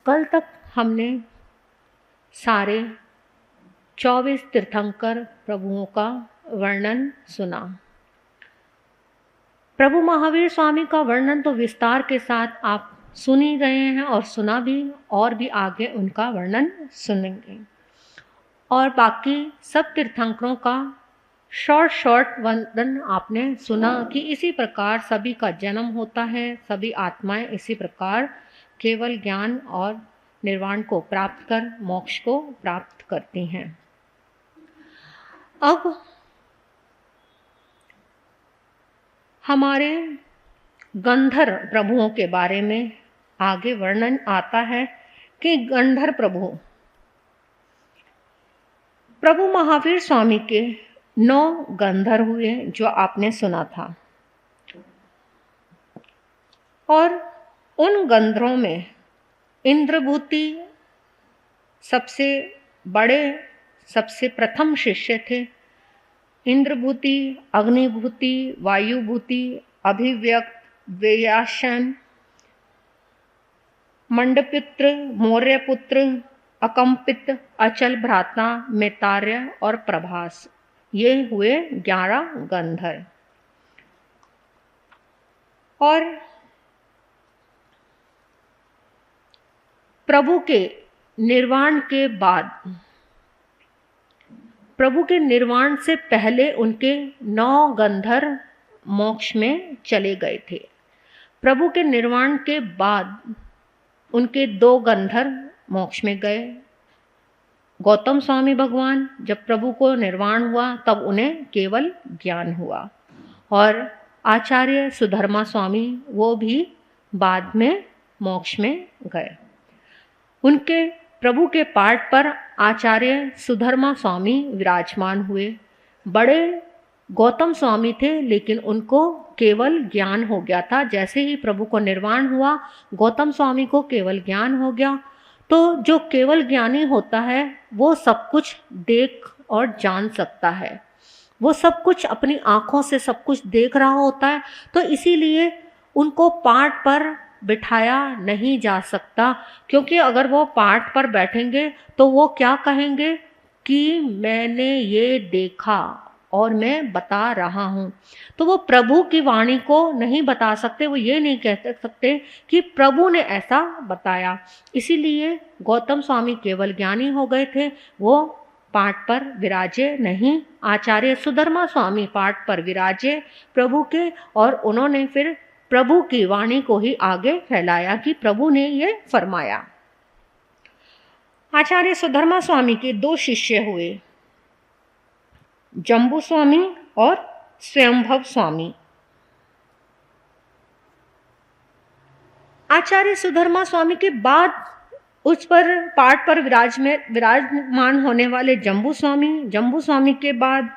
कल तक हमने सारे 24 तीर्थंकर प्रभुओं का वर्णन सुना। प्रभु महावीर स्वामी का वर्णन तो विस्तार के साथ आप सुन ही रहे हैं और सुना भी, और भी आगे उनका वर्णन सुनेंगे। और बाकी सब तीर्थंकरों का शॉर्ट वर्णन आपने सुना कि इसी प्रकार सभी का जन्म होता है, सभी आत्माएं इसी प्रकार केवल ज्ञान और निर्वाण को प्राप्त कर मोक्ष को प्राप्त करती हैं। अब हमारे गंधर्व प्रभुओं के बारे में आगे वर्णन आता है कि गंधर्व प्रभु महावीर स्वामी के 9 गंधर्व हुए जो आपने सुना था। और उन गंधर्वों में इंद्रभूति सबसे बड़े, सबसे प्रथम शिष्य थे। इंद्रभूति, अग्निभूति, वायुभूति, अभिव्यक्त, वेयाशन, मंडपुत्र, मौर्यपुत्र, अकंपित, अचल भ्राता, मैतार्य और प्रभास, ये हुए 11 गंधर्व। और प्रभु के निर्वाण के बाद, प्रभु के निर्वाण से पहले उनके 9 गंधर्व मोक्ष में चले गए थे। प्रभु के निर्वाण के बाद उनके 2 गंधर्व मोक्ष में गए। गौतम स्वामी भगवान, जब प्रभु को निर्वाण हुआ तब उन्हें केवल ज्ञान हुआ। और आचार्य सुधर्मा स्वामी वो भी बाद में मोक्ष में गए। उनके प्रभु के पाठ पर आचार्य सुधर्मा स्वामी विराजमान हुए। बड़े गौतम स्वामी थे, लेकिन उनको केवल ज्ञान हो गया था। जैसे ही प्रभु को निर्वाण हुआ, गौतम स्वामी को केवल ज्ञान हो गया। तो जो केवल ज्ञानी होता है वो सब कुछ देख और जान सकता है, वो सब कुछ अपनी आँखों से सब कुछ देख रहा होता है। तो इसीलिए उनको पाठ पर बिठाया नहीं जा सकता, क्योंकि अगर वो पाठ पर बैठेंगे तो वो क्या कहेंगे कि मैंने ये देखा और मैं बता रहा हूँ। तो वो प्रभु की वाणी को नहीं बता सकते, वो ये नहीं कह सकते कि प्रभु ने ऐसा बताया। इसीलिए गौतम स्वामी केवल ज्ञानी हो गए थे, वो पाठ पर विराजे नहीं। आचार्य सुधर्मा स्वामी पाठ पर विराजे प्रभु के, और उन्होंने फिर प्रभु की वाणी को ही आगे फैलाया कि प्रभु ने ये फरमाया। आचार्य सुधर्मा स्वामी के 2 शिष्य हुए, जम्बू स्वामी और स्वयंभव स्वामी। आचार्य सुधर्मा स्वामी के बाद उस पर पाठ पर विराजमान होने वाले जम्बू स्वामी के बाद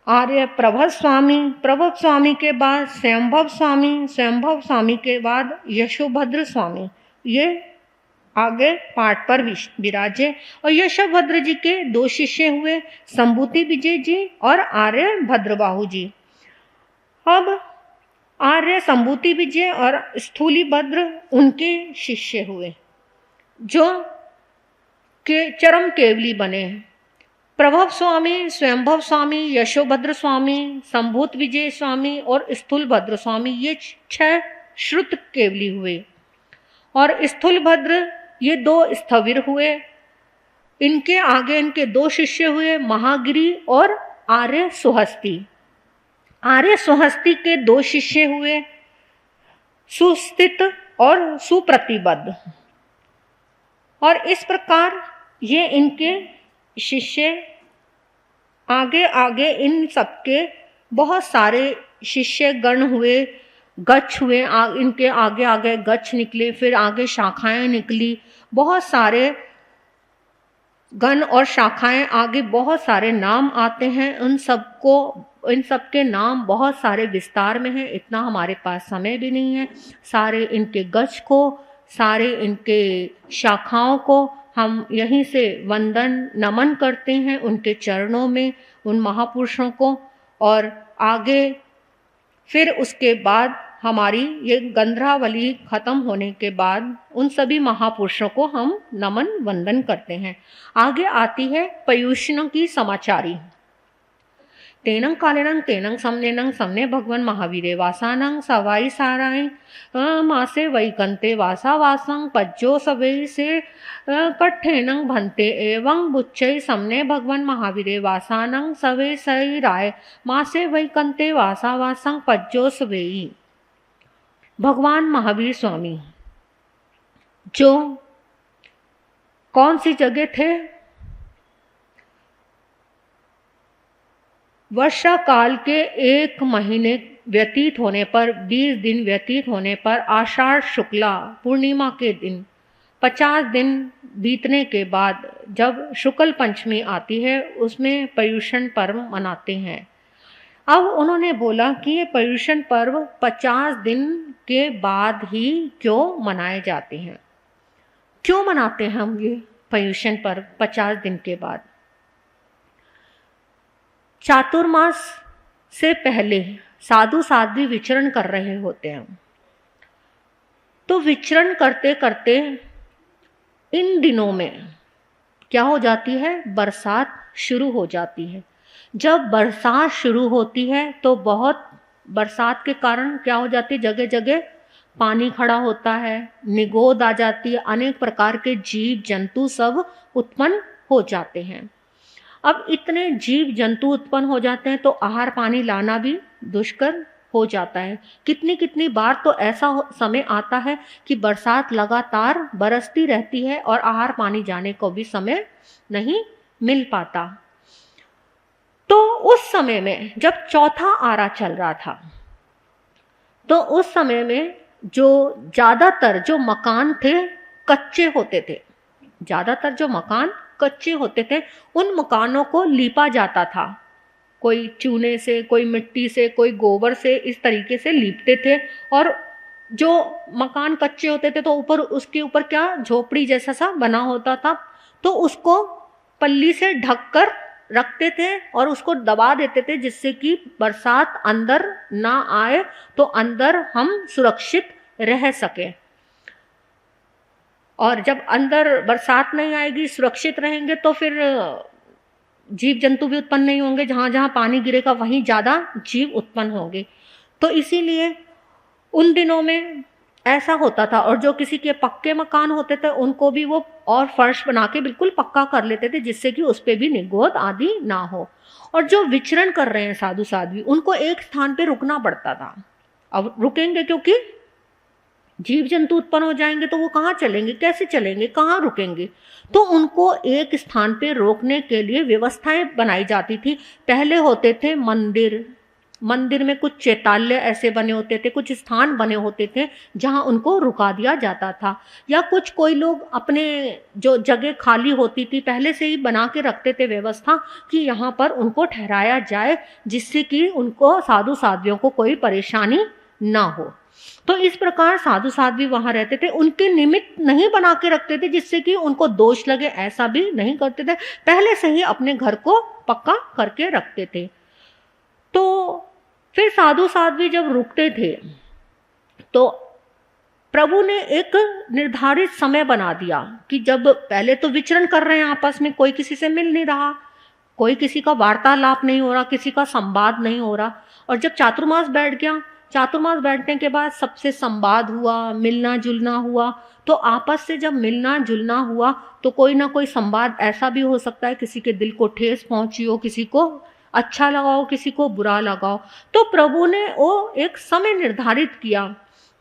आर्य प्रभव स्वामी के बाद स्वयंभव स्वामी के बाद यशोभद्र स्वामी, ये आगे पाठ पर विराजे। और यशोभद्र जी के 2 शिष्य हुए, संभूति विजय जी और आर्य भद्रबाहु जी। अब आर्य संभूति विजय और स्थूली भद्र उनके शिष्य हुए जो के चरम केवली बने। प्रभव स्वामी, स्वयंभव स्वामी, यशोभद्र स्वामी, संभूत विजय स्वामी और स्थूल भद्र स्वामी, ये 6 श्रुत केवली हुए। और स्थूल भद्र ये 2 स्थविर हुए। इनके आगे इनके 2 शिष्य हुए, महागिरी और आर्य सुहस्ती। आर्य सुहस्ती के 2 शिष्य हुए, सुस्थित और सुप्रतिबद्ध। और इस प्रकार ये इनके शिष्य आगे आगे इन सबके बहुत सारे शिष्य गण हुए, गच्छ हुए। इनके आगे आगे गच्छ निकले, फिर आगे शाखाएं निकली, बहुत सारे गण और शाखाएं, आगे बहुत सारे नाम आते हैं। इन सबके नाम बहुत सारे विस्तार में हैं, इतना हमारे पास समय भी नहीं है। सारे इनके गच्छ को, सारे इनके शाखाओं को हम यहीं से वंदन नमन करते हैं उनके चरणों में, उन महापुरुषों को। और आगे फिर उसके बाद हमारी ये गंध्रावली खत्म होने के बाद उन सभी महापुरुषों को हम नमन वंदन करते हैं। आगे आती है पयुष्ण की समाचारी। तेनंग कालेनंग तेनंग समनेनंग समने भगवान महावीरे वासानंग सवाई साराय मासे वैकंते वासा वासंग पज्जो सवे से कट्ठेनंग भंते एवं बुच्चै समने भगवान महावीरे वासानंग सवे सई राय मासे वैकंते वासा वासंग पज्जो सवेई। भगवान महावीर स्वामी जो कौन सी जगह थे? वर्षा काल के 1 महीने व्यतीत होने पर, 20 दिन व्यतीत होने पर, आषाढ़ शुक्ला पूर्णिमा के दिन 50 दिन बीतने के बाद जब शुक्ल पंचमी आती है, उसमें पर्युषण पर्व मनाते हैं। अब उन्होंने बोला कि ये पर्युषण पर्व 50 दिन के बाद ही क्यों मनाए जाते हैं, क्यों मनाते हैं हम ये पर्युषण पर्व 50 दिन के बाद? चातुर्मास से पहले साधु साध्वी विचरण कर रहे होते हैं, तो विचरण करते करते इन दिनों में क्या हो जाती है? बरसात शुरू हो जाती है। जब बरसात शुरू होती है तो बहुत बरसात के कारण क्या हो जाती है? जगह जगह पानी खड़ा होता है, निगोद आ जाती है, अनेक प्रकार के जीव जंतु सब उत्पन्न हो जाते हैं। अब इतने जीव जंतु उत्पन्न हो जाते हैं तो आहार पानी लाना भी दुष्कर हो जाता है। कितनी कितनी बार तो ऐसा समय आता है कि बरसात लगातार बरसती रहती है और आहार पानी जाने को भी समय नहीं मिल पाता। तो उस समय में जब चौथा आरा चल रहा था, तो उस समय में जो ज़्यादातर जो मकान थे कच्चे होते थे, ज़्यादातर जो मकान कच्चे होते थे, उन मकानों को लीपा जाता था। कोई चूने से, कोई मिट्टी से, कोई गोबर से, इस तरीके से लीपते थे। और जो मकान कच्चे होते थे तो ऊपर उसके ऊपर क्या झोपड़ी जैसा सा बना होता था, तो उसको पल्ली से ढककर रखते थे और उसको दबा देते थे जिससे कि बरसात अंदर ना आए, तो अंदर हम सुरक्षित रह सके। और जब अंदर बरसात नहीं आएगी, सुरक्षित रहेंगे, तो फिर जीव जंतु भी उत्पन्न नहीं होंगे। जहाँ जहाँ पानी गिरेगा वहीं ज़्यादा जीव उत्पन्न होंगे। तो इसीलिए उन दिनों में ऐसा होता था। और जो किसी के पक्के मकान होते थे उनको भी वो और फर्श बना के बिल्कुल पक्का कर लेते थे जिससे कि उस पर भी निगोद आदि ना हो। और जो विचरण कर रहे हैं साधु साध्वी, उनको एक स्थान पे रुकना पड़ता था। अब रुकेंगे क्योंकि जीव जंतु उत्पन्न हो जाएंगे, तो वो कहाँ चलेंगे, कैसे चलेंगे, कहाँ रुकेंगे? तो उनको एक स्थान पे रोकने के लिए व्यवस्थाएं बनाई जाती थी। पहले होते थे मंदिर, मंदिर में कुछ चैताल्य ऐसे बने होते थे, कुछ स्थान बने होते थे जहाँ उनको रुका दिया जाता था। या कुछ कोई लोग अपने जो जगह खाली होती थी पहले से ही बना के रखते थे व्यवस्था कि यहाँ पर उनको ठहराया जाए, जिससे कि उनको साधु साध्वियों को कोई परेशानी ना हो। तो इस प्रकार साधु साध्वी वहां रहते थे। उनके निमित्त नहीं बना के रखते थे जिससे कि उनको दोष लगे, ऐसा भी नहीं करते थे। पहले से ही अपने घर को पक्का करके रखते थे। तो फिर साधु साध्वी जब रुकते थे तो प्रभु ने एक निर्धारित समय बना दिया कि जब पहले तो विचरण कर रहे हैं आपस में, कोई किसी से मिल नहीं रहा, कोई किसी का वार्तालाप नहीं हो रहा, किसी का संवाद नहीं हो रहा। और जब चातुर्मास बैठ गया, चातुर्मास बैठने के बाद सबसे संवाद हुआ, मिलना जुलना हुआ। तो आपस से जब मिलना जुलना हुआ तो कोई ना कोई संवाद ऐसा भी हो सकता है किसी के दिल को ठेस पहुंची हो, किसी को अच्छा लगा हो, किसी को बुरा लगा हो। तो प्रभु ने वो एक समय निर्धारित किया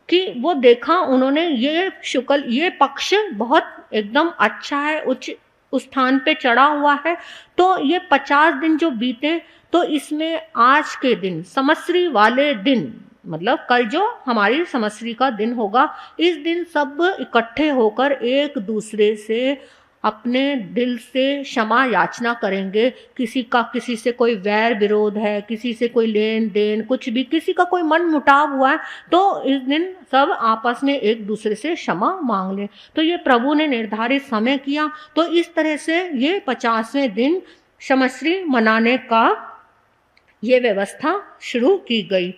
कि वो देखा उन्होंने ये शुक्ल, ये पक्ष बहुत एकदम अच्छा है, उच्च स्थान पे चढ़ा हुआ है। तो ये 50 दिन जो बीते, तो इसमें आज के दिन संवत्सरी वाले दिन, मतलब कल जो हमारी संवत्सरी का दिन होगा, इस दिन सब इकट्ठे होकर एक दूसरे से अपने दिल से क्षमा याचना करेंगे। किसी का किसी से कोई वैर विरोध है, किसी से कोई लेन देन, कुछ भी, किसी का कोई मन मुटाव हुआ है, तो इस दिन सब आपस में एक दूसरे से क्षमा मांग लें। तो ये प्रभु ने निर्धारित समय किया। तो इस तरह से ये 50वें दिन संवत्सरी मनाने का ये व्यवस्था शुरू की गई।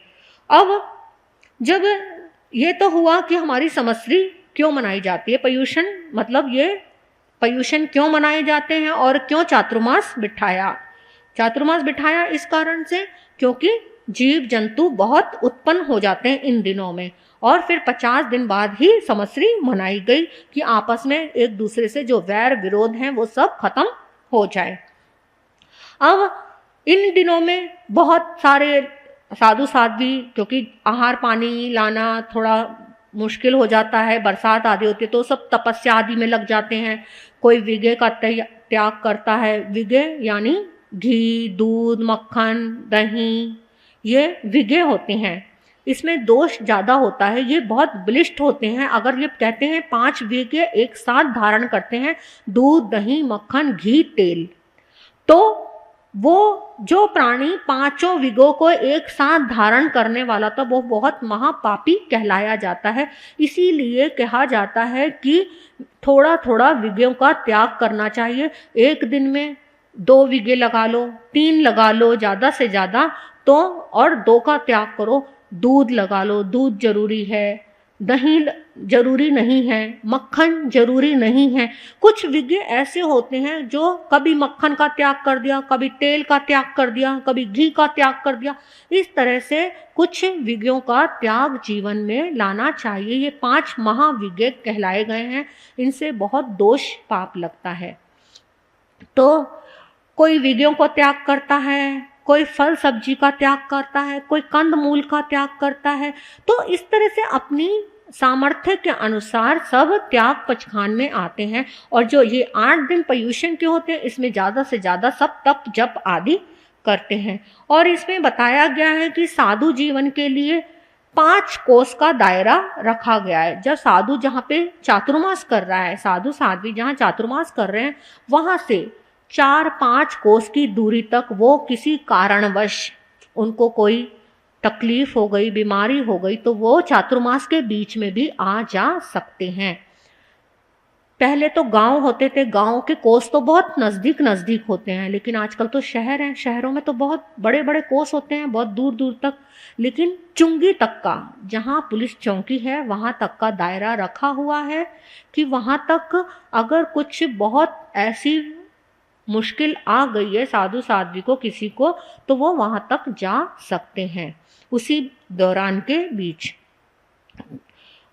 अब जब ये तो हुआ कि हमारी समश्री क्यों मनाई जाती है, पर्युषण मतलब ये पर्युषण क्यों मनाए जाते हैं और क्यों चातुर्मास बिठाया। चातुर्मास बिठाया इस कारण से क्योंकि जीव जंतु बहुत उत्पन्न हो जाते हैं इन दिनों में, और फिर 50 दिन बाद ही समश्री मनाई गई कि आपस में एक दूसरे से जो वैर विरोध हैं वो सब खत्म हो जाए। अब इन दिनों में बहुत सारे साधु साध्वी, क्योंकि आहार पानी लाना थोड़ा मुश्किल हो जाता है, बरसात आदि होती है तो सब तपस्या आदि में लग जाते हैं। कोई विगे का त्याग करता है, विगे यानी घी, दूध, मक्खन, दही, ये विगे होते हैं। इसमें दोष ज़्यादा होता है, ये बहुत बलिष्ठ होते हैं। अगर ये कहते हैं 5 विगे एक साथ धारण करते हैं, दूध, दही, मक्खन, घी, तेल, तो वो जो प्राणी 5 विगों को एक साथ धारण करने वाला था वो बहुत महापापी कहलाया जाता है। इसीलिए कहा जाता है कि थोड़ा थोड़ा विगों का त्याग करना चाहिए। एक दिन में 2 विगे लगा लो, 3 लगा लो ज़्यादा से ज़्यादा, तो और 2 का त्याग करो। दूध लगा लो, दूध जरूरी है, दही जरूरी नहीं है, मक्खन जरूरी नहीं है। कुछ विज्ञ ऐसे होते हैं जो कभी मक्खन का त्याग कर दिया, कभी तेल का त्याग कर दिया, कभी घी का त्याग कर दिया। इस तरह से कुछ विज्ञों का त्याग जीवन में लाना चाहिए। ये 5 महाविज्ञ कहलाए गए हैं, इनसे बहुत दोष पाप लगता है। तो कोई विज्ञों को त्याग करता है, कोई फल सब्जी का त्याग करता है, कोई कंद मूल का त्याग करता है। तो इस तरह से अपनी सामर्थ्य के अनुसार सब त्याग पचखान में आते हैं। और जो ये 8 दिन पर्युषण के होते हैं, इसमें ज़्यादा से ज़्यादा सब तप जप आदि करते हैं। और इसमें बताया गया है कि साधु जीवन के लिए 5 कोस का दायरा रखा गया है। जब साधु जहाँ पे चातुर्मास कर रहा है, साधु साध्वी जहाँ चातुर्मास कर रहे हैं, वहाँ से 4-5 कोस की दूरी तक वो किसी कारणवश उनको कोई तकलीफ हो गई, बीमारी हो गई, तो वो चातुर्मास के बीच में भी आ जा सकते हैं। पहले तो गांव होते थे, गांव के कोस तो बहुत नज़दीक नज़दीक होते हैं, लेकिन आजकल तो शहर हैं, शहरों में तो बहुत बड़े बड़े कोस होते हैं, बहुत दूर दूर तक। लेकिन चुंगी तक का, जहां पुलिस चौकी है वहां तक का दायरा रखा हुआ है कि वहां तक अगर कुछ बहुत ऐसी मुश्किल आ गई है साधु साध्वी को, किसी को, तो वो वहां तक जा सकते हैं उसी दौरान के बीच।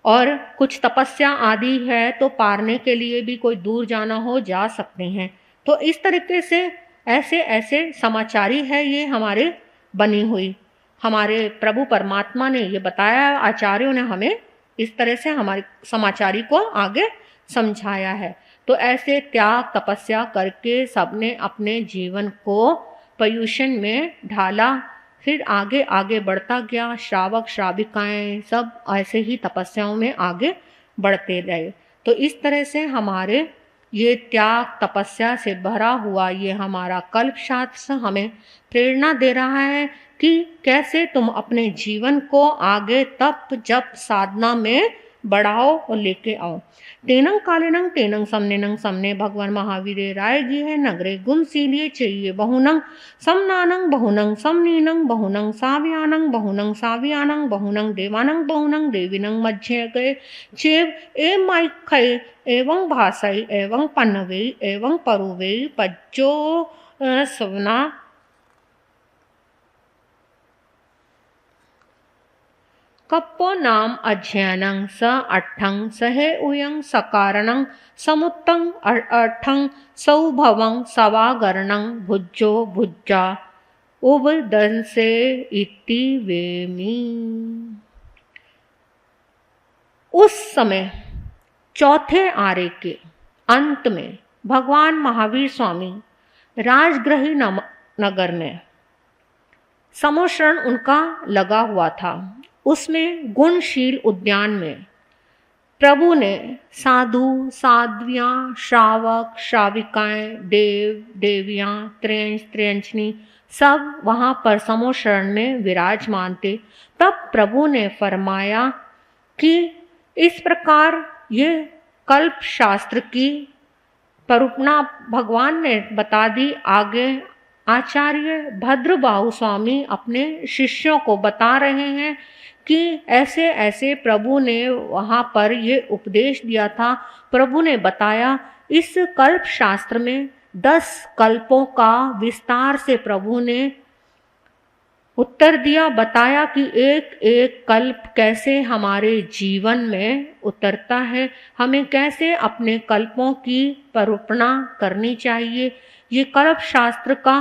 और कुछ तपस्या आदि है तो पारने के लिए भी कोई दूर जाना हो जा सकते हैं। तो इस तरीके से ऐसे ऐसे समाचारी है ये हमारे बनी हुई, हमारे प्रभु परमात्मा ने ये बताया, आचार्यों ने हमें इस तरह से हमारे समाचारी को आगे समझाया है। तो ऐसे त्याग तपस्या करके सबने अपने जीवन को पर्युषण में ढाला, फिर आगे आगे बढ़ता गया। श्रावक श्राविकाएं सब ऐसे ही तपस्याओं में आगे बढ़ते रहे। तो इस तरह से हमारे ये त्याग तपस्या से भरा हुआ ये हमारा कल्प शास्त्र हमें प्रेरणा दे रहा है कि कैसे तुम अपने जीवन को आगे तप जप साधना में बढ़ाओ और लेके आओ। तेनंग कालेनंग तेनंग समनेनंग समने भगवान महावीर राय जी है नगरे गुणशीलिए चाहिए बहुनंग समनानंग बहुनंग समनीनंग बहुनंग साव्यानंग बहुनंग साव्यानंग बहुनंग देवानंग बहुनंग देविनंग मध्य गए चेव ए माइखय एवं भाषय एवं पन्नवे एवं परुवे पज्जो सवना कप्पो नाम अध्ययनं स अट्ठं सहे उयं सकारणं समुत्तं अट्ठं सौभवं सवागरणं भुज्जो भुज्जा उबदंसे इति वेमी। उस समय चौथे आरे के अंत में भगवान महावीर स्वामी राजगृही नगर में समोशरण उनका लगा हुआ था। उसमें गुणशील उद्यान में प्रभु ने साधु साध्वियाँ श्रावक श्राविकाएं देव देवियाँ त्रियंश त्रियंशनी सब वहाँ पर समोशरण में विराजमान थे। तब प्रभु ने फरमाया कि इस प्रकार ये कल्प शास्त्र की परुपना भगवान ने बता दी। आगे आचार्य भद्रबाहु स्वामी अपने शिष्यों को बता रहे हैं कि ऐसे ऐसे प्रभु ने वहाँ पर ये उपदेश दिया था। प्रभु ने बताया इस कल्प शास्त्र में 10 कल्पों का विस्तार से प्रभु ने उत्तर दिया, बताया कि एक एक कल्प कैसे हमारे जीवन में उतरता है, हमें कैसे अपने कल्पों की परूपणा करनी चाहिए। ये कल्प शास्त्र का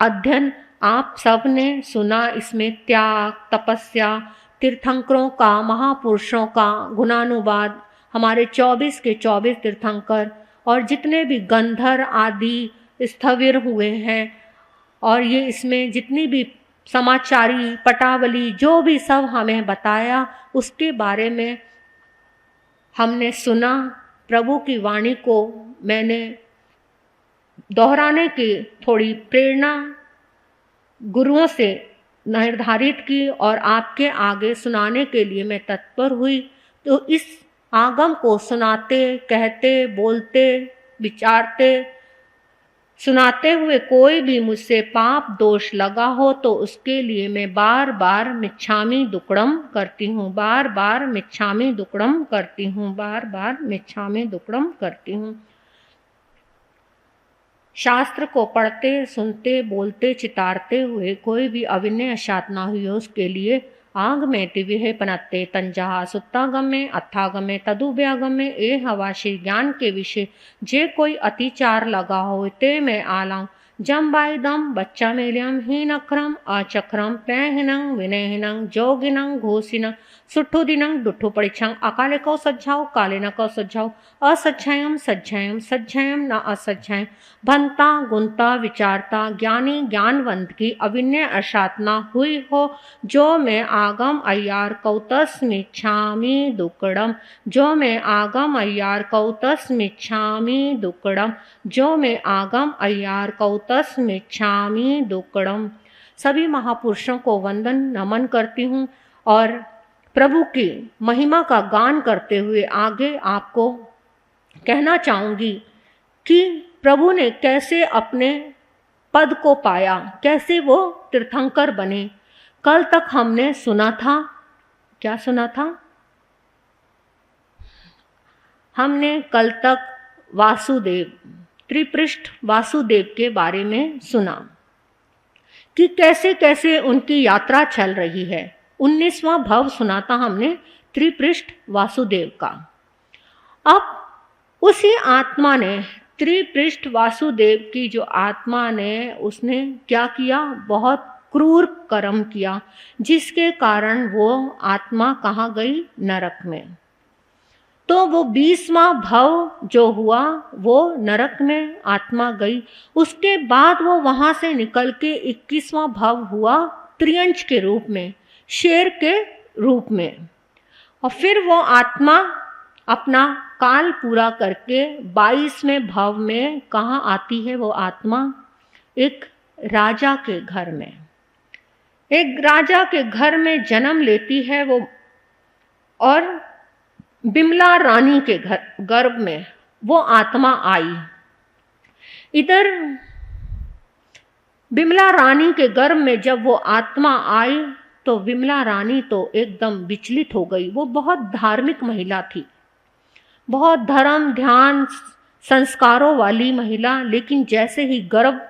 अध्ययन आप सब ने सुना। इसमें त्याग, तपस्या, तीर्थंकरों का, महापुरुषों का गुणानुवाद, हमारे 24 के 24 तीर्थंकर और जितने भी गंधर्व आदि स्थविर हुए हैं, और ये इसमें जितनी भी समाचारी, पटावली, जो भी सब हमें बताया, उसके बारे में हमने सुना। प्रभु की वाणी को मैंने दोहराने की थोड़ी प्रेरणा गुरुओं से निर्धारित की और आपके आगे सुनाने के लिए मैं तत्पर हुई। तो इस आगम को सुनाते, कहते, बोलते, विचारते, सुनाते हुए कोई भी मुझसे पाप दोष लगा हो तो उसके लिए मैं बार बार मिच्छामि दुक्कडम करती हूँ, बार बार मिच्छामि दुक्कडम करती हूँ, बार बार मिच्छामि दुक्कडम करती हूँ। शास्त्र को पढ़ते, सुनते, बोलते, चितारते हुए कोई भी अविनय अशात ना हुई हो, उसके लिए आग में दिव्य पनत्ते तंजहा सुत्तागमे अथागमे तदुव्यागमे ए हवाशी ज्ञान के विषय जे कोई अतिचार लगा हो ते मैं आलाऊं जम बाईदम बच्चा मेलियम हीन अक्रम अचक्रम पैहिनंग विनयहिनंग जोगिनंग घोषिनंग सुठ्ठू दिनंग दुठ्ठू परीक्षंग अकाले को सज्जाओ काले न को सज्जाओ असज्जायम सज्जायम सज्जायम न असज्जायम भंता गुंता विचारता ज्ञानी ज्ञानवंत की अविनय अशातना हुई हो जो मैं आगम अय्यार कौतस्मिच्छामि दुक्कडम, जो मैं आगम अय्यार कौतस्मिच्छामि दुक्कडम, जो मैं आगम अय्यार कौतस्मिच्छामि दुक्कडम। सभी महापुरुषों को वंदन नमन करती हूँ और प्रभु की महिमा का गान करते हुए आगे आपको कहना चाहूँगी कि प्रभु ने कैसे अपने पद को पाया, कैसे वो तीर्थंकर बने। कल तक हमने सुना था, क्या सुना था? हमने कल तक वासुदेव, त्रिपृष्ठ वासुदेव के बारे में सुना कि कैसे कैसे उनकी यात्रा चल रही है। 19वां भव सुना था हमने त्रिपृष्ठ वासुदेव का। अब उसी आत्मा ने, त्रिपृष्ठ वासुदेव की जो आत्मा ने, उसने क्या किया? बहुत क्रूर कर्म किया, जिसके कारण वो आत्मा कहाँ गई? नरक में। तो वो 20वां भव जो हुआ वो नरक में आत्मा गई। उसके बाद वो वहाँ से निकल के 21वां भव हुआ त्रियंच के रूप में, शेर के रूप में। और फिर वो आत्मा अपना काल पूरा करके 22वें भव में कहाँ आती है? वो आत्मा एक राजा के घर में, एक राजा के घर में जन्म लेती है वो, और बिमला रानी के घर गर्भ में वो आत्मा आई। इधर बिमला रानी के गर्भ में जब वो आत्मा आई तो विमला रानी तो एकदम विचलित हो गई। वो बहुत धार्मिक महिला थी, बहुत धर्म ध्यान संस्कारों वाली महिला, लेकिन जैसे ही गर्भ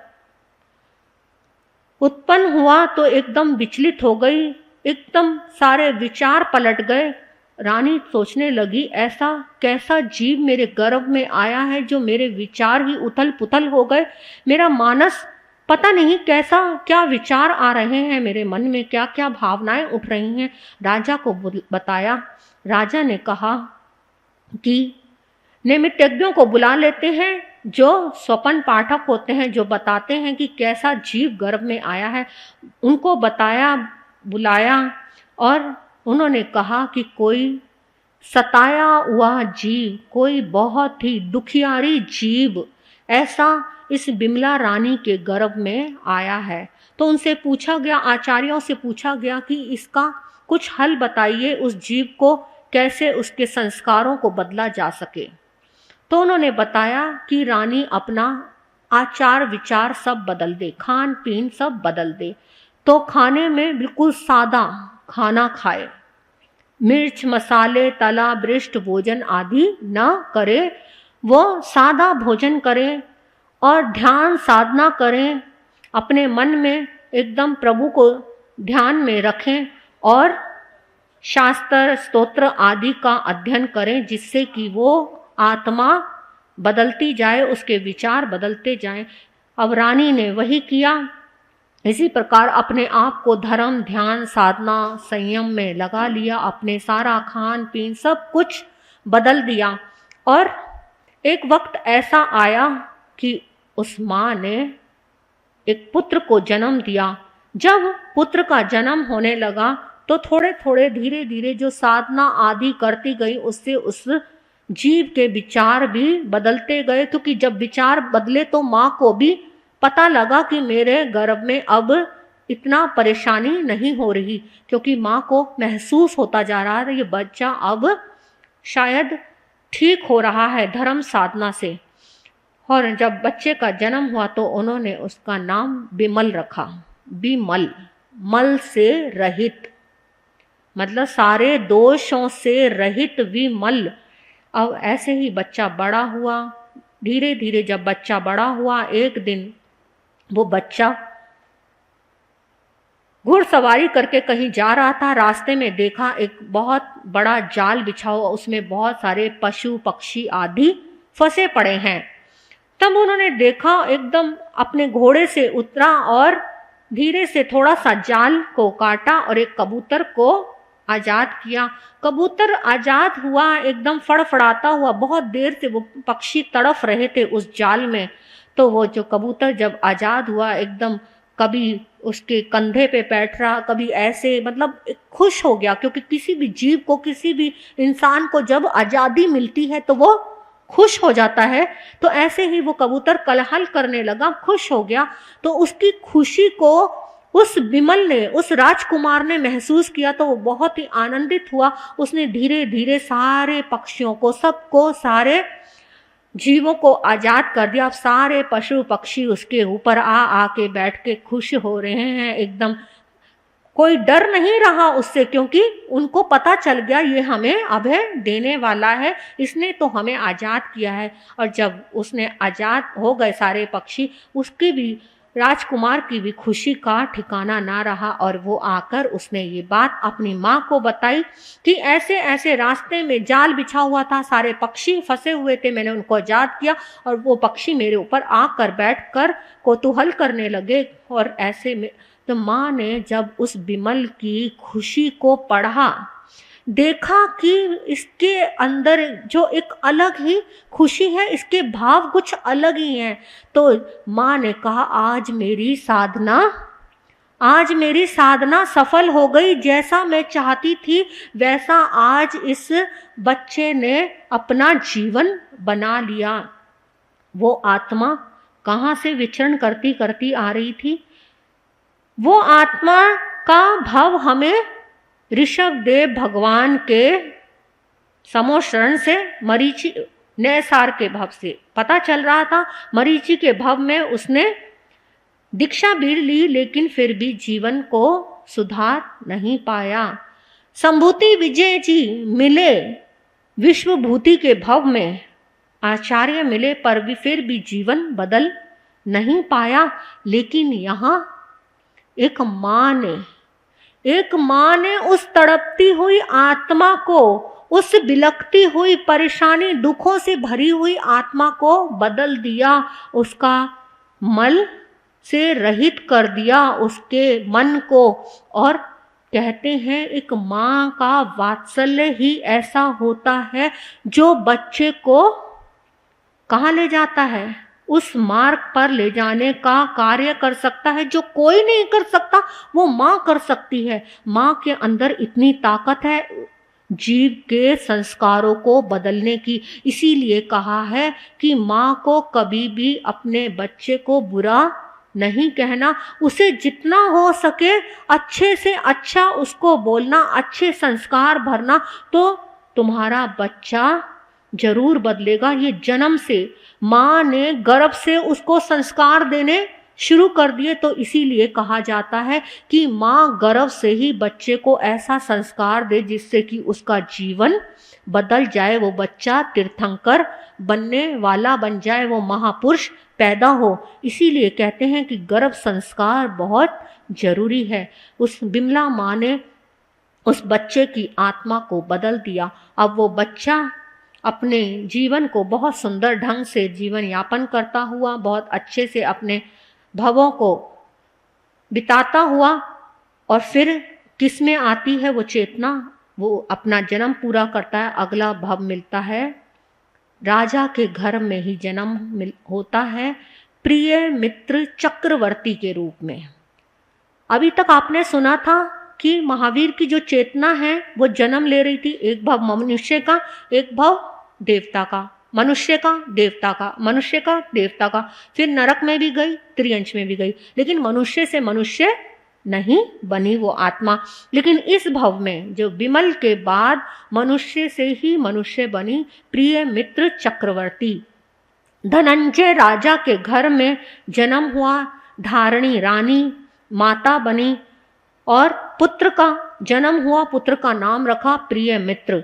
उत्पन्न हुआ तो एकदम विचलित हो गई, एकदम सारे विचार पलट गए। रानी सोचने लगी, ऐसा कैसा जीव मेरे गर्भ में आया है जो मेरे विचार ही उथल पुथल हो गए। मेरा मानस पता नहीं कैसा, क्या विचार आ रहे हैं मेरे मन में, क्या क्या भावनाएं उठ रही हैं। राजा को बताया। राजा ने कहा कि निमित्तज्ञों को बुला लेते हैं, जो स्वप्न पाठक होते हैं, जो बताते हैं कि कैसा जीव गर्भ में आया है। उनको बताया, बुलाया, और उन्होंने कहा कि कोई सताया हुआ जीव, कोई बहुत ही दुखियारी जीव ऐसा इस बिमला रानी के गर्भ में आया है। तो उनसे पूछा गया, आचार्यों से पूछा गया कि इसका कुछ हल बताइए, उस जीव को कैसे उसके संस्कारों को बदला जा सके। तो उन्होंने बताया कि रानी अपना आचार विचार सब बदल दे, खान पीन सब बदल दे। तो खाने में बिल्कुल सादा, खाना खाए, मिर्च मसाले तला ब्रिष्ट भोजन आदि न करे, वो सादा भोजन करें और ध्यान साधना करें, अपने मन में एकदम प्रभु को ध्यान में रखें और शास्त्र स्तोत्र आदि का अध्ययन करें, जिससे कि वो आत्मा बदलती जाए, उसके विचार बदलते जाएं। अब रानी ने वही किया। इसी प्रकार अपने आप को धर्म ध्यान साधना संयम में लगा लिया, अपने सारा खान पीन सब कुछ बदल दिया। और एक वक्त ऐसा आया कि उस माँ ने एक पुत्र को जन्म दिया। जब पुत्र का जन्म होने लगा तो थोड़े थोड़े धीरे धीरे जो साधना आदि करती गई, उससे उस जीव के विचार भी बदलते गए, क्योंकि जब विचार बदले तो माँ को भी पता लगा कि मेरे गर्भ में अब इतना परेशानी नहीं हो रही, क्योंकि माँ को महसूस होता जा रहा है ये बच्चा अब शायद ठीक हो रहा है धर्म साधना से। और जब बच्चे का जन्म हुआ तो उन्होंने उसका नाम बिमल रखा। बिमल, मल से रहित, मतलब सारे दोषों से रहित विमल। अब ऐसे ही बच्चा बड़ा हुआ। धीरे धीरे जब बच्चा बड़ा हुआ, एक दिन वो बच्चा घुड़सवारी करके कहीं जा रहा था। रास्ते में देखा एक बहुत बड़ा जाल बिछा हुआ, उसमें बहुत सारे पशु पक्षी आदि फंसे पड़े हैं। तब उन्होंने देखा, एकदम अपने घोड़े से उतरा और धीरे से थोड़ा सा जाल को काटा और एक कबूतर को आजाद किया। कबूतर आजाद हुआ, एकदम फड़फड़ाता हुआ। बहुत देर से वो पक्षी तड़फ रहे थे उस जाल में। तो वो जो कबूतर जब आजाद हुआ, एकदम कभी उसके कंधे पे बैठ रहा, कभी ऐसे, मतलब खुश हो गया, क्योंकि किसी भी जीव को, किसी भी इंसान को जब आज़ादी मिलती है तो वो खुश हो जाता है। तो ऐसे ही वो कबूतर कलहल करने लगा, खुश हो गया। तो उसकी खुशी को उस बिमल ने, उस राजकुमार ने महसूस किया, तो वो बहुत ही आनंदित हुआ। उसने धीरे धीरे सारे पक्षियों को, सबको, सारे जीवों को आजाद कर दिया। अब सारे पशु पक्षी उसके ऊपर आ के बैठ के खुश हो रहे हैं, एकदम कोई डर नहीं रहा उससे, क्योंकि उनको पता चल गया ये हमें अभय देने वाला है, इसने तो हमें आजाद किया है। और जब उसने आजाद हो गए सारे पक्षी, उसकी भी, राजकुमार की भी खुशी का ठिकाना ना रहा। और वो आकर उसने ये बात अपनी माँ को बताई कि ऐसे ऐसे रास्ते में जाल बिछा हुआ था, सारे पक्षी फंसे हुए थे, मैंने उनको आजाद किया और वो पक्षी मेरे ऊपर आकर बैठकर कौतूहल करने लगे। और ऐसे में तो माँ ने जब उस बिमल की खुशी को पढ़ा, देखा कि इसके अंदर जो एक अलग ही खुशी है, इसके भाव कुछ अलग ही हैं, तो माँ ने कहा आज मेरी साधना सफल हो गई। जैसा मैं चाहती थी वैसा आज इस बच्चे ने अपना जीवन बना लिया। वो आत्मा कहाँ से विचरण करती करती आ रही थी, वो आत्मा का भाव हमें ऋषभदेव भगवान के समोशरण से, मरीचि नैसार के भव से पता चल रहा था। मरीचि के भव में उसने दीक्षा भी ली, लेकिन फिर भी जीवन को सुधार नहीं पाया। संभूति विजय जी मिले विश्वभूति के भव में, आचार्य मिले, पर भी फिर भी जीवन बदल नहीं पाया। लेकिन यहाँ एक माँ ने उस तड़पती हुई आत्मा को, उस बिलखती हुई परेशानी दुखों से भरी हुई आत्मा को बदल दिया, उसका मल से रहित कर दिया उसके मन को। और कहते हैं एक माँ का वात्सल्य ही ऐसा होता है जो बच्चे को कहाँ ले जाता है, उस मार्ग पर ले जाने का कार्य कर सकता है। जो कोई नहीं कर सकता वो माँ कर सकती है। माँ के अंदर इतनी ताकत है जीव के संस्कारों को बदलने की। इसीलिए कहा है कि माँ को कभी भी अपने बच्चे को बुरा नहीं कहना, उसे जितना हो सके अच्छे से अच्छा उसको बोलना, अच्छे संस्कार भरना, तो तुम्हारा बच्चा जरूर बदलेगा। ये जन्म से माँ ने गर्भ से उसको संस्कार देने शुरू कर दिए। तो इसीलिए कहा जाता है कि माँ गर्भ से ही बच्चे को ऐसा संस्कार दे जिससे कि उसका जीवन बदल जाए, वो बच्चा तीर्थंकर बनने वाला बन जाए, वो महापुरुष पैदा हो। इसीलिए कहते हैं कि गर्भ संस्कार बहुत जरूरी है। उस बिमला माँ ने उस बच्चे की आत्मा को बदल दिया। अब वो बच्चा अपने जीवन को बहुत सुंदर ढंग से जीवन यापन करता हुआ, बहुत अच्छे से अपने भवों को बिताता हुआ, और फिर किस में आती है वो चेतना, वो अपना जन्म पूरा करता है, अगला भव मिलता है, राजा के घर में ही जन्म होता है, प्रिय मित्र चक्रवर्ती के रूप में। अभी तक आपने सुना था कि महावीर की जो चेतना है वो जन्म ले रही थी, एक भव मनुष्य का, एक भव देवता का, मनुष्य का, देवता का, मनुष्य का, देवता का, फिर नरक में भी गई, त्रियंश में भी गई, लेकिन मनुष्य से मनुष्य नहीं बनी वो आत्मा। लेकिन इस भव में जो विमल के बाद मनुष्य से ही मनुष्य बनी, प्रिय मित्र चक्रवर्ती। धनंजय राजा के घर में जन्म हुआ, धारणी रानी माता बनी, और पुत्र का जन्म हुआ, पुत्र का नाम रखा प्रिय मित्र।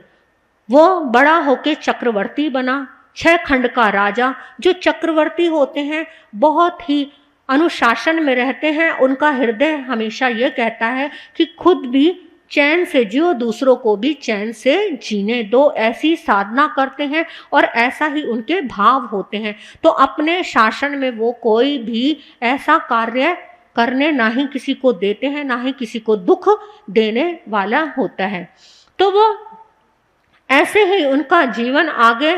वो बड़ा होके चक्रवर्ती बना, 6 खंड का राजा। जो चक्रवर्ती होते हैं बहुत ही अनुशासन में रहते हैं, उनका हृदय हमेशा ये कहता है कि खुद भी चैन से जियो, दूसरों को भी चैन से जीने दो, ऐसी साधना करते हैं और ऐसा ही उनके भाव होते हैं। तो अपने शासन में वो कोई भी ऐसा कार्य करने ना ही किसी को देते हैं, ना ही किसी को दुख देने वाला होता है। तो वो ऐसे ही उनका जीवन आगे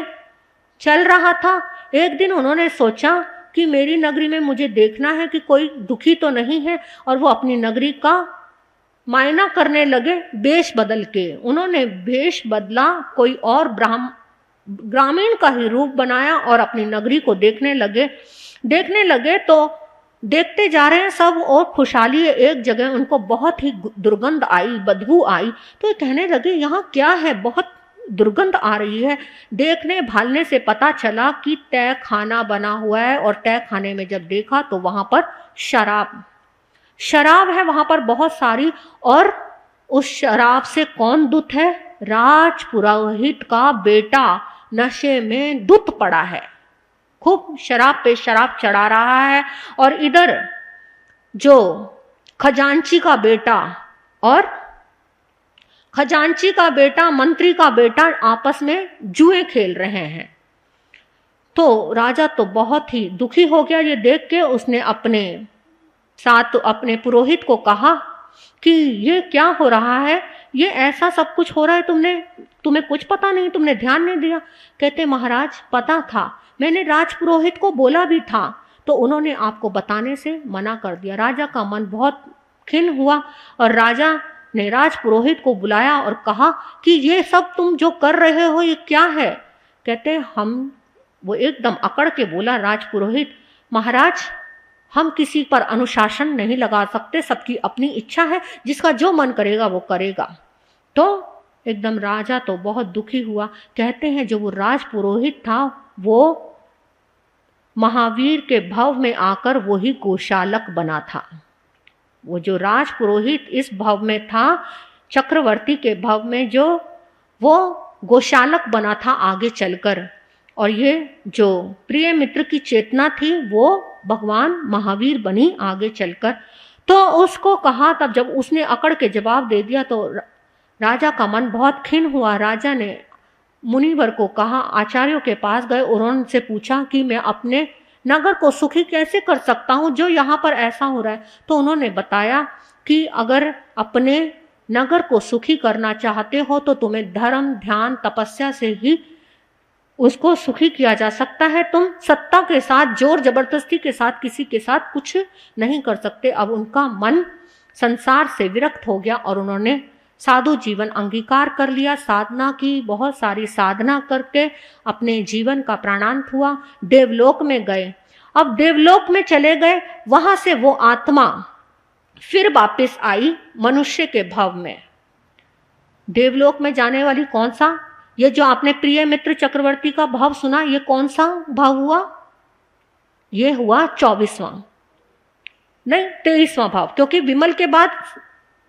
चल रहा था। एक दिन उन्होंने सोचा कि मेरी नगरी में मुझे देखना है कि कोई दुखी तो नहीं है, और वो अपनी नगरी का मायना करने लगे वेश बदल के। उन्होंने वेश बदला, कोई और ग्रामीण का ही रूप बनाया और अपनी नगरी को देखने लगे। तो देखते जा रहे हैं सब और खुशहाली है। एक जगह उनको बहुत ही दुर्गंध आई, बदबू आई, तो कहने लगे यहाँ क्या है, बहुत दुर्गंध आ रही है। देखने भालने से पता चला कि तय खाना बना हुआ है, और तय खाने में जब देखा तो वहां पर शराब है वहां पर बहुत सारी, और उस शराब से कौन दुत है, राजपुरोहित का बेटा नशे में दुत पड़ा है, खूब शराब पे शराब चढ़ा रहा है। और इधर जो खजांची का बेटा मंत्री का बेटा आपस में जुए खेल रहे हैं। तो राजा तो बहुत ही दुखी हो गया ये देख के। उसने अपने साथ अपने पुरोहित को कहा कि ये क्या हो रहा है, ये ऐसा सब कुछ हो रहा है, तुम्हें कुछ पता नहीं, तुमने ध्यान नहीं दिया। कहते महाराज पता था, मैंने राजपुरोहित को बोला भी था, तो उन्होंने आपको बताने से मना कर दिया। राजा का मन बहुत खिन्न हुआ और राजा ने राजपुरोहित को बुलाया और कहा कि ये सब तुम जो कर रहे हो ये क्या है। कहते वो एकदम अकड़ के बोला राजपुरोहित, महाराज हम किसी पर अनुशासन नहीं लगा सकते, सबकी अपनी इच्छा है, जिसका जो मन करेगा वो करेगा। तो एकदम राजा तो बहुत दुखी हुआ। कहते हैं जो वो राजपुरोहित था वो महावीर के भव में आकर वो ही गोशालक बना था। वो जो राजपुरोहित इस भव में था, चक्रवर्ती के भव में जो वो गोशालक बना था आगे चलकर। और ये जो प्रिय मित्र की चेतना थी वो भगवान महावीर बनी आगे चलकर। तो उसको कहा, तब जब उसने अकड़ के जवाब दे दिया तो राजा का मन बहुत खिन्न हुआ। राजा ने मुनिवर को कहा, आचार्यों के पास गए और उनसे पूछा कि मैं अपने नगर को सुखी कैसे कर सकता हूँ जो यहाँ पर ऐसा हो रहा है। तो उन्होंने बताया कि अगर अपने नगर को सुखी करना चाहते हो तो तुम्हें धर्म, ध्यान, तपस्या से ही उसको सुखी किया जा सकता है। तुम सत्ता के साथ, जोर जबरदस्ती के साथ किसी के साथ कुछ नहीं कर सकते। अब उनका मन संसार से विरक्त हो गया और उन्होंने साधु जीवन अंगीकार कर लिया। साधना की, बहुत सारी साधना करके अपने जीवन का प्राणांत हुआ। देवलोक में गए। अब देवलोक में चले गए, वहां से वो आत्मा फिर वापस आई मनुष्य के भव में। देवलोक में जाने वाली कौन सा, ये जो आपने प्रिय मित्र चक्रवर्ती का भाव सुना, ये कौन सा भाव हुआ? ये हुआ 24वां। नहीं, 23वां भाव, क्योंकि विमल के बाद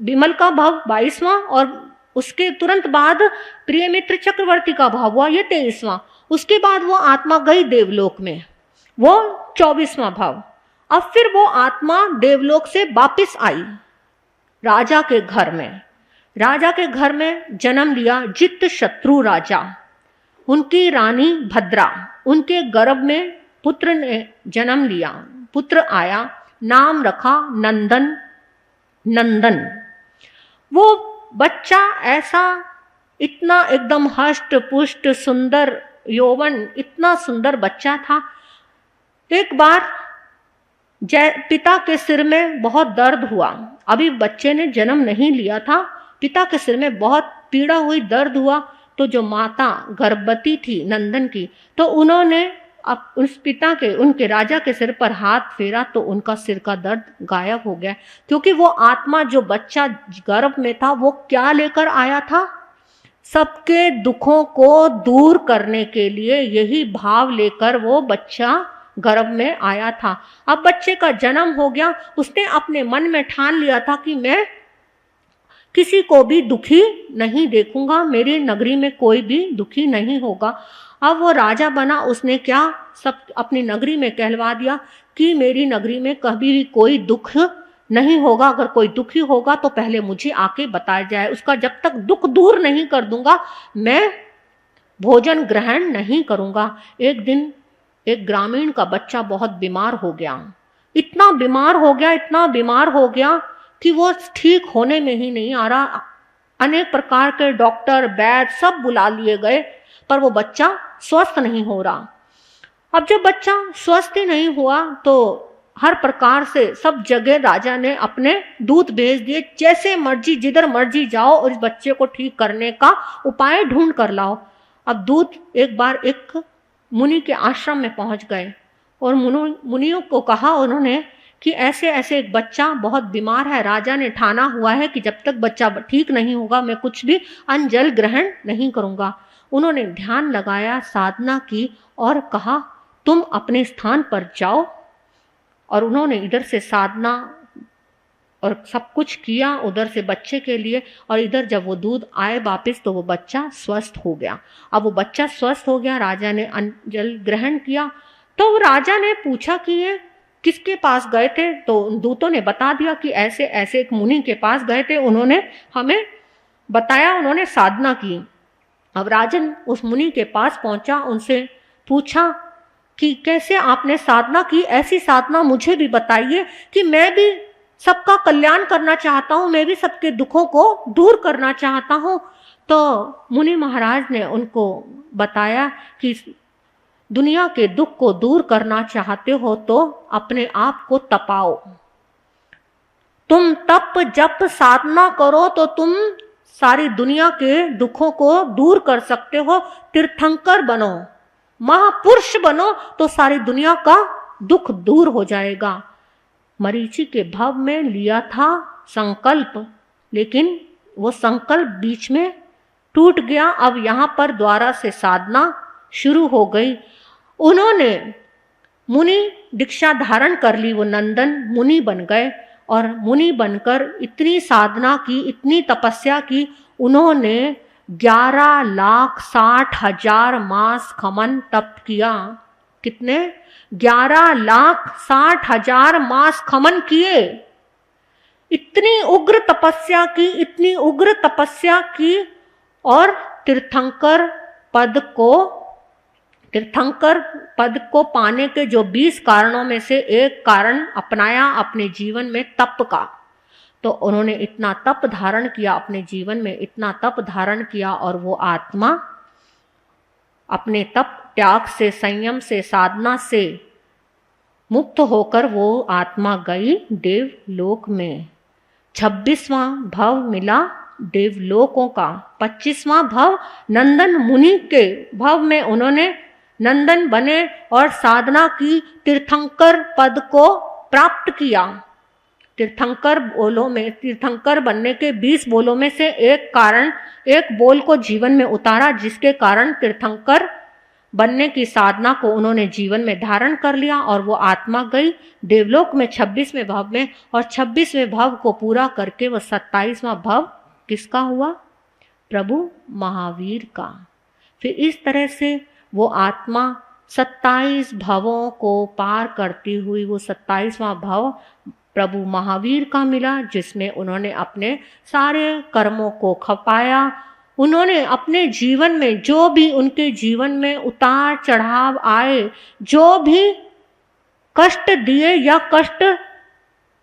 विमल का भाव 22वां और उसके तुरंत बाद प्रिय मित्र चक्रवर्ती का भाव हुआ ये 23वां। उसके बाद वो आत्मा गई देवलोक में, वो 24वां भाव। अब फिर वो आत्मा देवलोक से वापिस आई राजा के घर में। राजा के घर में जन्म लिया जित शत्रु राजा, उनकी रानी भद्रा, उनके गर्भ में पुत्र ने जन्म लिया, पुत्र आया, नाम रखा नंदन। नंदन वो बच्चा ऐसा इतना एकदम हष्ट पुष्ट सुंदर यौवन, इतना सुंदर बच्चा था। एक बार पिता के सिर में बहुत दर्द हुआ, अभी बच्चे ने जन्म नहीं लिया था, पिता के सिर में बहुत पीड़ा हुई, दर्द हुआ। तो जो माता गर्भवती थी नंदन की, तो उन्होंने अब उस पिता के, उनके राजा के सिर पर हाथ फेरा तो उनका सिर का दर्द गायब हो गया। क्योंकि वो आत्मा जो बच्चा गर्भ में था वो क्या लेकर आया था? सबके दुखों को दूर करने के लिए यही भाव लेकर वो बच्चा गर्भ में आया था। अब बच्चे का जन्म हो गया, उसने अपने मन में ठान लिया था कि मैं किसी को भी दुखी नहीं देखूंगा, मेरी नगरी में कोई भी दुखी नहीं होगा। अब वो राजा बना, उसने क्या सब अपनी नगरी में कहलवा दिया कि मेरी नगरी में कभी भी कोई दुख नहीं होगा, अगर कोई दुखी होगा तो पहले मुझे आके बताया जाए, उसका जब तक दुख दूर नहीं कर दूंगा मैं भोजन ग्रहण नहीं करूंगा। एक दिन एक ग्रामीण का बच्चा बहुत बीमार हो गया, इतना बीमार हो गया, इतना बीमार हो गया कि वो ठीक होने में ही नहीं आ रहा। अनेक प्रकार के डॉक्टर वैद्य सब बुला लिए गए, पर वो बच्चा स्वस्थ नहीं हो रहा। अब जब बच्चा स्वस्थ ही नहीं हुआ तो हर प्रकार से सब जगह राजा ने अपने दूत भेज दिए, जैसे मर्जी जिधर मर्जी जाओ और इस बच्चे को ठीक करने का उपाय ढूंढ कर लाओ। अब दूत एक बार एक मुनि के आश्रम में पहुंच गए और मुनियों को कहा उन्होंने कि ऐसे ऐसे एक बच्चा बहुत बीमार है, राजा ने ठाना हुआ है कि जब तक बच्चा ठीक नहीं होगा मैं कुछ भी अन्न जल ग्रहण नहीं करूंगा। उन्होंने ध्यान लगाया, साधना की और कहा तुम अपने स्थान पर जाओ। और उन्होंने इधर से साधना और सब कुछ किया उधर से बच्चे के लिए, और इधर जब वो दूध आए वापस तो वो बच्चा स्वस्थ हो गया। अब वो बच्चा स्वस्थ हो गया, राजा ने अन्न जल ग्रहण किया। तो राजा ने पूछा कि ये किसके पास गए थे? तो दूतों ने बता दिया कि ऐसे ऐसे एक मुनि के पास गए थे, उन्होंने हमें बताया, उन्होंने साधना की। अब राजन उस मुनि के पास पहुंचा, उनसे पूछा कि कैसे आपने साधना की, ऐसी साधना मुझे भी बताइए कि मैं भी सबका कल्याण करना चाहता हूँ, मैं भी सबके दुखों को दूर करना चाहता हूँ। तो मुनि महाराज ने उनको बताया कि दुनिया के दुख को दूर करना चाहते हो तो अपने आप को तपाओ, तुम तप जप साधना करो तो तुम सारी दुनिया के दुखों को दूर कर सकते हो। तीर्थंकर बनो, महापुरुष बनो तो सारी दुनिया का दुख दूर हो जाएगा। मरीचि के भव में लिया था संकल्प, लेकिन वो संकल्प बीच में टूट गया। अब यहाँ पर द्वारा से साधना शुरू हो गई। उन्होंने मुनि दीक्षा धारण कर ली, वो नंदन मुनि बन गए और मुनि बनकर इतनी साधना की, इतनी तपस्या की, उन्होंने 11,60,000 मास खमन तप किया। कितने? 11,60,000 मास खमन किए। इतनी उग्र तपस्या की, इतनी उग्र तपस्या की और तीर्थंकर पद को पाने के जो 20 कारणों में से एक कारण अपनाया अपने जीवन में, तप का। तो उन्होंने इतना तप धारण किया अपने जीवन में, इतना तप धारण किया, और वो आत्मा अपने तप त्याग से, संयम से, साधना से मुक्त होकर वो आत्मा गई देवलोक में। 26वां भव मिला देवलोकों का। 25वां भव नंदन मुनि के भव में उन्होंने नंदन बने और साधना की, तीर्थंकर पद को प्राप्त किया। तीर्थंकर बोलों में, तीर्थंकर बनने के 20 बोलों में से एक बोल को जीवन में उतारा, जिसके कारण तीर्थंकर बनने की साधना को उन्होंने जीवन में धारण कर लिया और वो आत्मा गई देवलोक में 26वें भव में, और 26वें भव को पूरा करके वो 27वां भव किसका हुआ? प्रभु महावीर का। फिर इस तरह से वो आत्मा 27 भवों को पार करती हुई वो 27वां भव प्रभु महावीर का मिला, जिसमें उन्होंने अपने सारे कर्मों को खपाया। उन्होंने अपने जीवन में जो भी उनके जीवन में उतार चढ़ाव आए, जो भी कष्ट दिए या कष्ट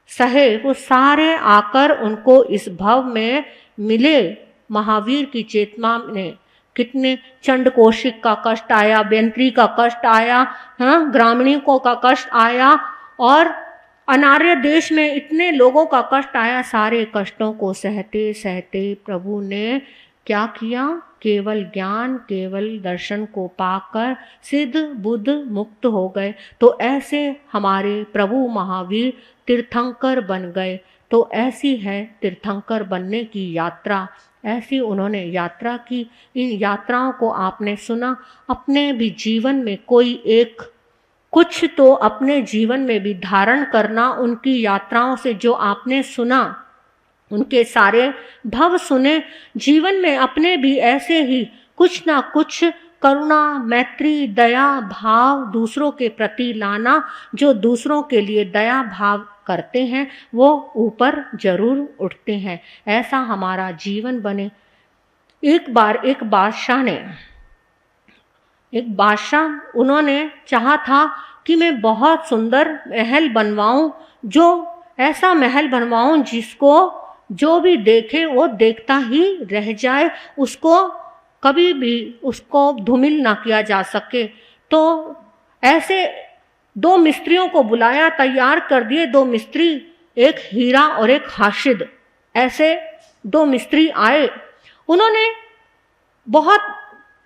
सहे, वो सारे आकर उनको इस भव में मिले। महावीर की चेतना में कितने चंड कौशिक का कष्ट आया, बेंत्री का कष्ट आया, हाँ, ग्रामीणों का कष्ट आया, और अनार्य देश में इतने लोगों का कष्ट आया। सारे कष्टों को सहते सहते प्रभु ने क्या किया? केवल ज्ञान, केवल दर्शन को पाकर सिद्ध बुद्ध मुक्त हो गए। तो ऐसे हमारे प्रभु महावीर तीर्थंकर बन गए। तो ऐसी है तीर्थंकर बनने की यात्रा, ऐसी उन्होंने यात्रा की। इन यात्राओं को आपने सुना, अपने भी जीवन में कोई एक कुछ तो अपने जीवन में भी धारण करना। उनकी यात्राओं से जो आपने सुना, उनके सारे भव सुने, जीवन में अपने भी ऐसे ही कुछ ना कुछ करुणा, मैत्री, दया भाव दूसरों के प्रति लाना। जो दूसरों के लिए दया भाव करते हैं वो ऊपर जरूर उठते हैं। ऐसा हमारा जीवन बने। एक बार एक बादशाह उन्होंने चाहा था कि मैं बहुत सुंदर महल बनवाऊं, जो ऐसा महल बनवाऊं जिसको जो भी देखे वो देखता ही रह जाए, उसको कभी भी उसको धूमिल ना किया जा सके। तो ऐसे 2 मिस्त्रियों को बुलाया, तैयार कर दिए 2 मिस्त्री, एक हीरा और एक हाशिद। ऐसे 2 मिस्त्री आए। उन्होंने बहुत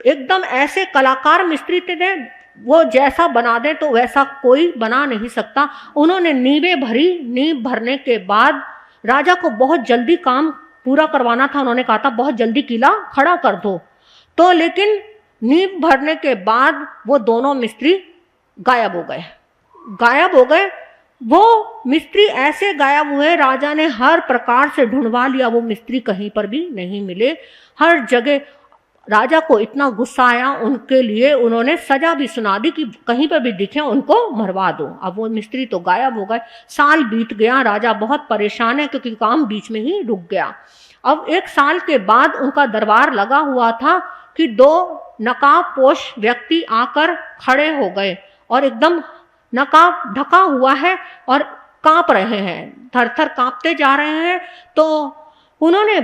एकदम ऐसे कलाकार मिस्त्री थे, वो जैसा बना दे तो वैसा कोई बना नहीं सकता। उन्होंने नींवें भरी। नींव भरने के बाद राजा को बहुत जल्दी काम पूरा करवाना था। उन्होंने कहा था बहुत जल्दी किला खड़ा कर दो। तो लेकिन नींव भरने के बाद वो दोनों मिस्त्री गायब हो गए। वो मिस्त्री ऐसे गायब हुए, राजा ने हर प्रकार से ढूंढवा लिया, वो मिस्त्री कहीं पर भी नहीं मिले। हर जगह राजा को इतना गुस्सा आया, उनके लिए उन्होंने सजा भी सुना दी कि कहीं पर भी दिखे उनको मरवा दो। अब वो मिस्त्री तो गायब हो गए। साल बीत गया, राजा बहुत परेशान है क्योंकि काम बीच में ही रुक गया। अब 1 साल के बाद उनका दरबार लगा हुआ था कि 2 नकाबपोश व्यक्ति आकर खड़े हो गए और एकदम नकाब ढका हुआ है और कांप रहे हैं, थर-थर कांपते जा रहे हैं। तो उन्होंने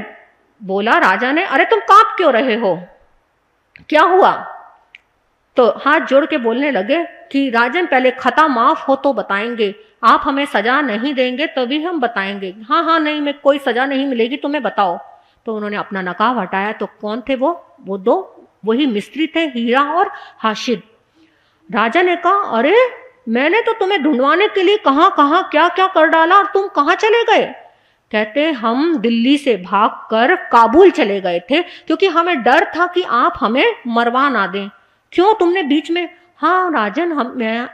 बोला, राजा ने, अरे तुम कांप क्यों रहे हो, क्या हुआ? तो हाथ जोड़ के बोलने लगे कि राजन पहले खता माफ हो तो बताएंगे, आप हमें सजा नहीं देंगे तभी हम बताएंगे। हाँ नहीं, मैं कोई सजा नहीं मिलेगी, तुम्हें बताओ। तो उन्होंने अपना नकाब हटाया। तो कौन थे वो 2 वही मिस्त्री थे, हीरा और हाशिद। राजा ने कहा, अरे मैंने तो तुम्हें ढूंढवाने के लिए कहाँ क्या क्या कर डाला और तुम कहाँ चले गए? कहते हम दिल्ली से भागकर काबुल चले गए थे क्योंकि हमें डर था कि आप हमें मरवा ना दें। क्यों, तुमने बीच में? हाँ राजन,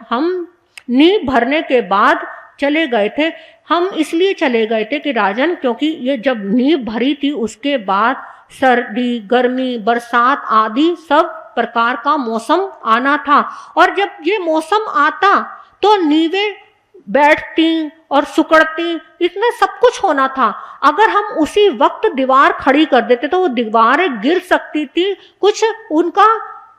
हम नींव भरने के बाद चले गए थे। हम इसलिए चले गए थे कि राजन, क्योंकि ये जब नींव भरी थी उसके बाद सर्दी, गर्मी, बरसात आदि सब प्रकार का मौसम आना था, और जब ये मौसम आता तो नींवें बैठती और सुकड़ती, इसमें सब कुछ होना था। अगर हम उसी वक्त दीवार खड़ी कर देते तो वो दीवारें गिर सकती थी, कुछ उनका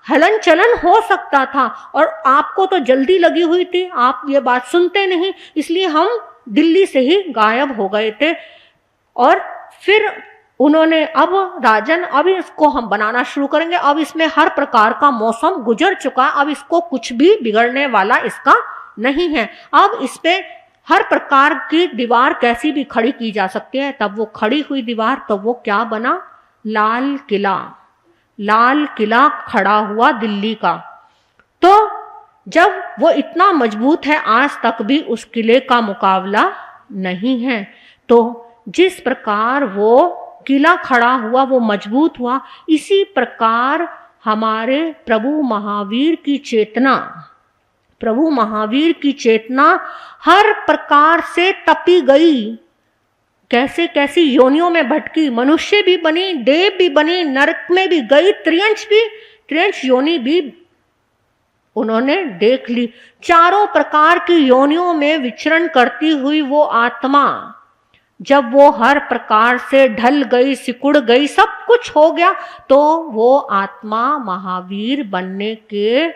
हलन चलन हो सकता था, और आपको तो जल्दी लगी हुई थी, आप ये बात सुनते नहीं, इसलिए हम दिल्ली से ही गायब हो गए थे। और फिर उन्होंने, अब राजन, अब इसको हम बनाना शुरू करेंगे, अब इसमें हर प्रकार का मौसम गुजर चुका, अब इसको कुछ भी बिगड़ने वाला इसका नहीं है, अब इस पे हर प्रकार की दीवार कैसी भी खड़ी की जा सकती है। तब वो खड़ी हुई दीवार, तो वो क्या बना? लाल किला खड़ा हुआ दिल्ली का। तो जब वो इतना मजबूत है, आज तक भी उस किले का मुकाबला नहीं है। तो जिस प्रकार वो किला खड़ा हुआ, वो मजबूत हुआ, इसी प्रकार हमारे प्रभु महावीर की चेतना हर प्रकार से तपी गई। कैसे कैसी योनियों में भटकी, मनुष्य भी बनी, देव भी बनी, नरक में भी गई, त्रियंश योनि भी उन्होंने देख ली। चारों प्रकार की योनियों में विचरण करती हुई वो आत्मा जब वो हर प्रकार से ढल गई, सिकुड़ गई, सब कुछ हो गया, तो वो आत्मा महावीर बनने के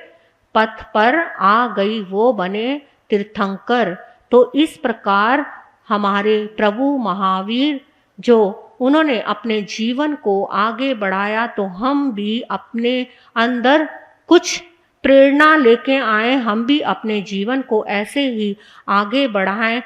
पथ पर आ गई, वो बने तीर्थंकर। तो इस प्रकार हमारे प्रभु महावीर जो उन्होंने अपने जीवन को आगे बढ़ाया, तो हम भी अपने अंदर कुछ प्रेरणा लेके आए, हम भी अपने जीवन को ऐसे ही आगे बढ़ाएं।